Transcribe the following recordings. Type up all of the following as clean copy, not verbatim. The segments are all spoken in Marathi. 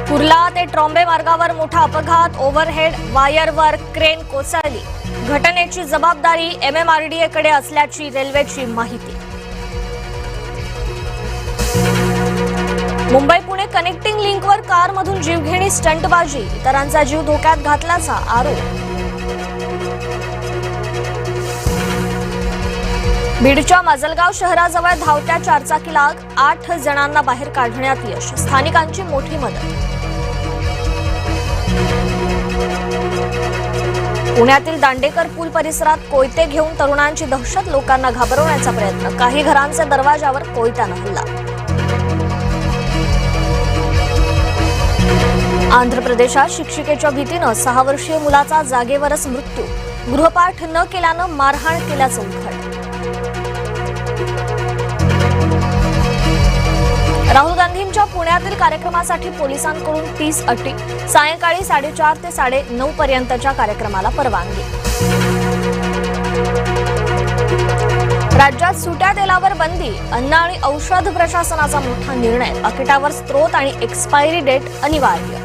कुर्ला ते ट्रॉम्बे मार्गावर मोठा अपघात, ओव्हरहेड वायरवर क्रेन कोसळली। घटनेची जबाबदारी MMRDA कडे असल्याची रेल्वेची माहिती। मुंबई पुणे कनेक्टिंग लिंकवर कारमधून जीवघेणी स्टंटबाजी, इतरांचा जीव धोक्यात घातल्याचा आरोप। बीडच्या माजलगाव शहराजवळ धावत्या चारचाकीला आग, 8 जणांना बाहेर काढण्यात यश, स्थानिकांची मोठी मदत। पुण्यातील दांडेकर पूल परिसरात कोयते घेऊन तरुणांची दहशत, लोकांना घाबरवण्याचा प्रयत्न, काही घरांचे दरवाजावर कोयत्यानं हल्ला। आंध्र प्रदेशात शिक्षिकेच्या भीतीनं 6 वर्षीय मुलाचा जागेवरच मृत्यू, गृहपाठ न केल्यानं मारहाण केल्याचं उघड। राहुल गांधींच्या पुण्यातील कार्यक्रमासाठी पोलिसांकडून 30 अटी, सायंकाळी 4:30 ते 9:30 पर्यंतच्या कार्यक्रमाला परवानगी। राज्यात सुट्या तेलावर बंदी, अन्न आणि औषध प्रशासनाचा मोठा निर्णय, पाकिटावर स्त्रोत आणि एक्सपायरी डेट अनिवार्य।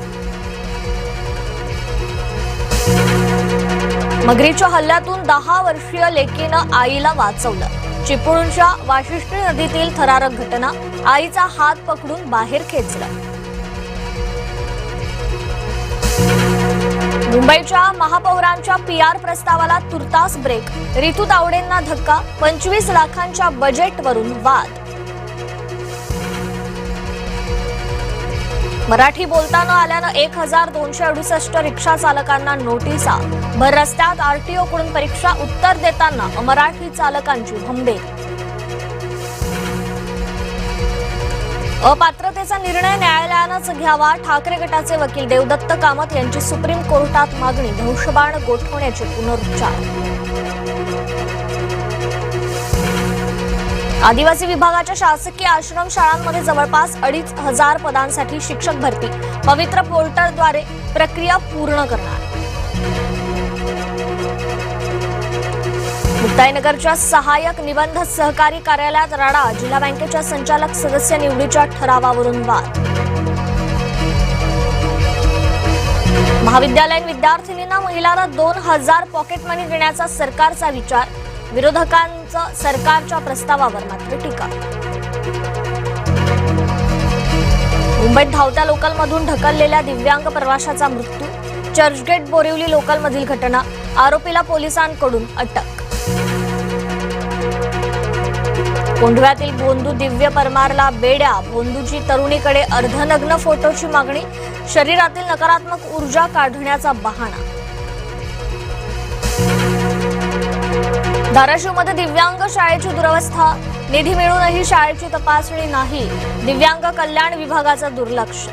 मगरीच्या हल्ल्यातून 10 वर्षीय लेकीनं आईला वाचवलं। चिपळूणच्या वाशिष्ठी नदीतील थरारक घटना, आईचा हात पकडून बाहेर खेचलं। मुंबईच्या महापौरांच्या PR प्रस्तावाला तुर्तास ब्रेक, रितू तावडेंना धक्का, 25 लाखांच्या बजेटवरून वाद। मराठी बोलता न आल्यानं 1268 रिक्षा चालकांना नोटिसा, भर रस्त्यात RTO कडून परीक्षा उत्तर देताना अमराठी चालकांची भंबेरी। अपात्रतेचा निर्णय न्यायालयानंच घ्यावा, ठाकरे गटाचे वकील देवदत्त कामत यांची सुप्रीम कोर्टात मागणी, धनुष्यबाण गोठवण्याचे पुनरुच्चार। आदिवासी विभागाच्या शासकीय आश्रम शाळांमध्ये जवळपास 2,500 पदांसाठी शिक्षक भरती, पवित्र पोर्टलद्वारे प्रक्रिया पूर्ण करणार। मुक्ताईनगरच्या सहाय्यक निबंध सहकारी कार्यालयात राडा, जिल्हा बँकेच्या संचालक सदस्य निवडीच्या ठरावावरून वाद। महाविद्यालयीन विद्यार्थिनींना महिलांना 2,000 पॉकेट मनी देण्याचा सरकारचा विचार, विरोधकांचं सरकारच्या प्रस्तावावर मात्र टीका। मुंबईत धावत्या लोकलमधून ढकललेल्या दिव्यांग प्रवाशाचा मृत्यू, चर्चगेट बोरिवली लोकलमधील घटना, आरोपीला पोलिसांकडून अटक। कोंढव्यातील भोंदू दिव्य परमारला बेड्या, भोंदूची तरुणीकडे अर्धनग्न फोटोची मागणी, शरीरातील नकारात्मक ऊर्जा काढण्याचा बहाणा। धाराशिवमध्ये दिव्यांग शाळेची दुरवस्था, निधी मिळूनही शाळेची तपासणी नाही, दिव्यांग कल्याण विभागाचं दुर्लक्ष।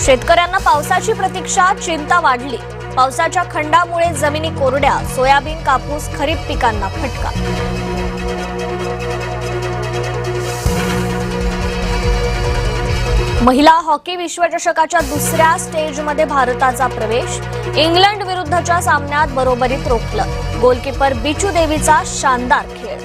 शेतकऱ्यांना पावसाची प्रतीक्षा, चिंता वाढली, पावसाच्या खंडामुळे जमिनी कोरड्या, सोयाबीन कापूस खरीप पिकांना फटका। महिला हॉकी विश्वचषकाच्या दुसऱ्या स्टेजमध्ये भारताचा प्रवेश, इंग्लंड विरुद्धच्या सामन्यात बरोबरीत रोखलं, गोलकीपर बिचू देवीचा शानदार खेळ।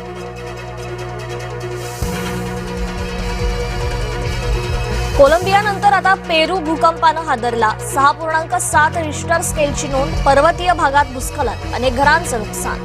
कोलंबियानंतर आता पेरू भूकंपानं हादरला, 6.7 रिश्टर स्केलची नोंद, पर्वतीय भागात भूस्खलन, अनेक घरांचं नुकसान।